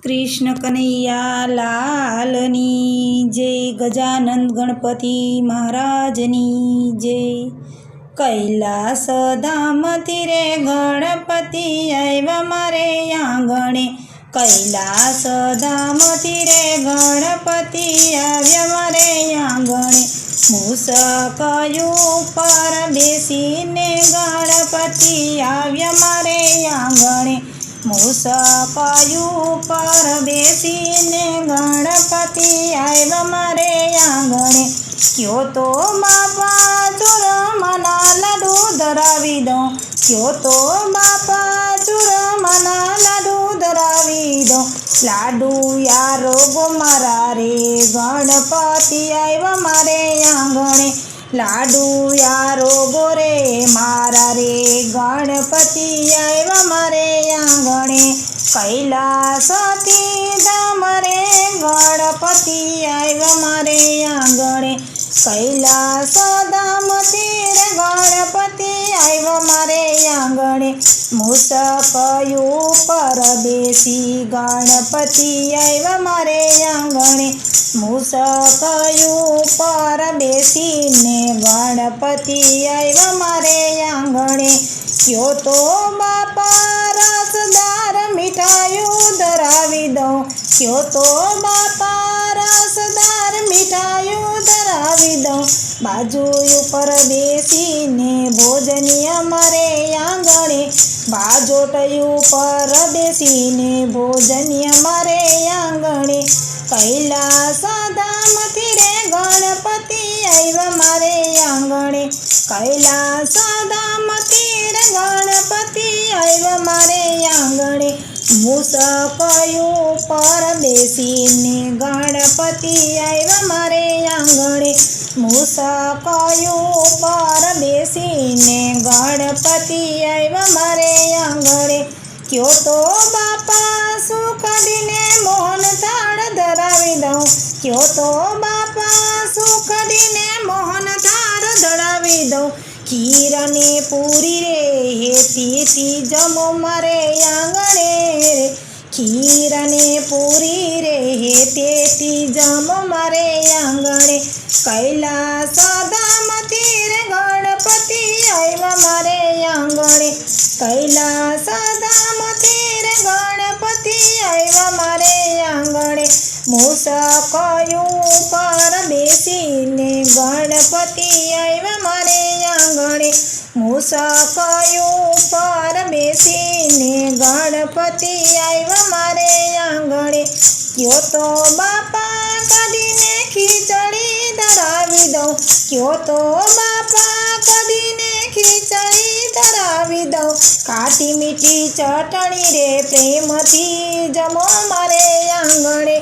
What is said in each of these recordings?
कृष्ण कन्हैया लालनी जय। गजानंद गणपति महाराजनी जय। कैलास धाम तीरे गणपति आव्या मारे आंगणे। कैलास धाम तीरे गणपति आव्या मारे आंगणे। मूषकयु पर बेसीने गणपति आव्या मारे आंगणे। मूषकयु पर बेसीने गणपति आव्या मारे आंगणे। क्यों तो बापा चूरमाना लाडू धरावी दऊं। क्यों तो बापा चूरमाना लाडू धरावी दऊं। लाडू यारो गो मारा रे गणपति आव्या मारे आंगणे। लाडू यारो गोरे मारा रे गणपति आव्या मारे आंगणे। कैलासथी धाम रे गणपति आव्या मारे आंगणे। कैलास धाम तीरे गणपति आव्या मारे आंगणे। मूषकयु पर बेसी गणपति आव्या मारे आंगणे। मूषकयु पर बेसीने गणपति आव्या मारे आंगणे। क्यों तो बापा रसदार मिठाइयो धरावी दऊं। क्यों तो बापा रसदार मिठाइयो धरावी दऊं। बाजू पर बेसीने भोजनिया मारे आंगणे। बाजोटयु पर बेसीने भोजनिया मारे आंगणे। कैलास धाम तीरे गणपति आव्या मारे आंगणे। कैलास धाम तीरे गणपति आव्या मारे आंगणे। मूषकयु पर बेसीने गणपति आव्या मारे आंगणे। मूषकयु पर बेसीने गणपति आव्या मारे आंगणे। क्यों तो बापा सुखडीने मोहन थाळ धरावी दऊं। क्यों तो बापा सुखडीने मोहन थाळ धरावी दऊं। खीरने पूरी रे हेती जमो मारे आंगणे रे। खीरने पूरी रे हेती जमो मारे आंगणे। कैलास धाम तीरे गणपति आव्या मारे आंगणे। कैलास धाम तीरे गणपति आव्या मारे आंगणे। मूषकयु पर बेसीने गणपति आव्या मारे आंगणे। मूषकयु पर बेसीने गणपति आव्या मारे आंगणे। क्यों तो बापा कदीने खीचड़ी धरावी दऊं। क्यों तो बापा कदीने खीचड़ी धरावी दऊं। खाटी मीठी चटणी रे प्रेमथी जमो मारे आंगणे।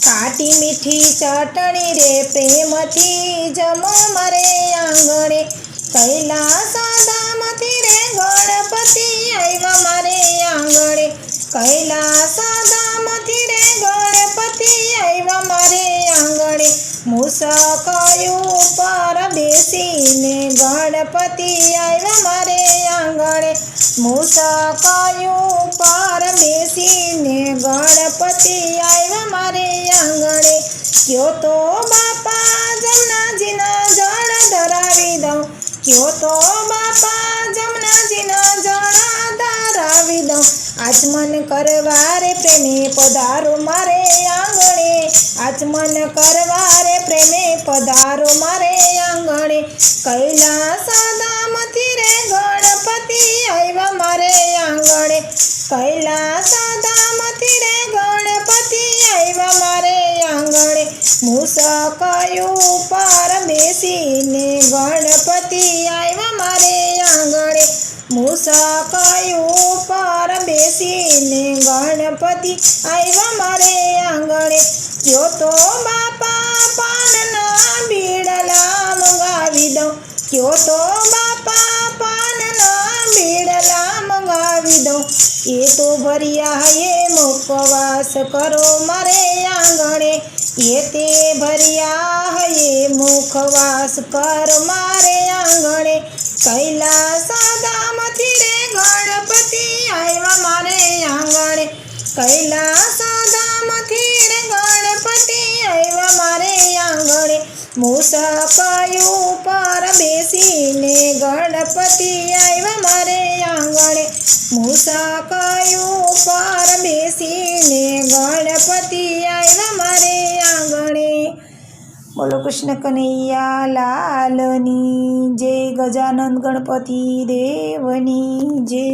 खाटी मीठी चटणी रे प्रेमथी जमो मारे आंगणे। कैलास धाम तीरे गणपति आव्या मारे आंगणे। कैलास धाम तीरे गणपति आव्या मारे आंगणे। मूषकयु पर बेसीने गणपति आव्या मारे आंगणे। मूषकयु पर बेसीने गणपति आव्या मारे आंगणे। क्यों तो बापा जमनाजीना जळ धरावी दऊं। क्यों तो बापा जमनाजीना जळ धरावी दऊं। आचमन करवा रे प्रेमे पधारो मारे आंगणे। आचमन करवा रे प्रेमे पधारो मारे आंगणे। कैलास धाम तीरे गणपति आव्या मारे आंगणे। कैलास धाम तीरे गणपति आव्या मारे आंगणे। मूषकयु पर बेसीने गणपति आव्या मारे आंगणे। मूषकयु पर बेसीने गणपति आव्या मारे आंगणे। क्यों तो बापा पानना बीड़ला मंगावी दऊं। क्यों तो बापा पानना बीड़ला मंगावी दऊं। ये तो भरिया ये मुखवास करो मारे आंगणे। ये ते भरिया ये मुखवास करो मारे आंगणे। कैलास धाम तीरे गणपति आव्या मारे आंगणे। कैलास धाम મૂસકાયું પર બેસીને ગણપતિ આવ્યા મારે આંગણે મૂસકાયું પર બેસીને ગણપતિ આવ્યા મારે આંગણે બોલો કૃષ્ણ કનૈયા લાલની જય ગજાનંદ ગણપતિ દેવની જય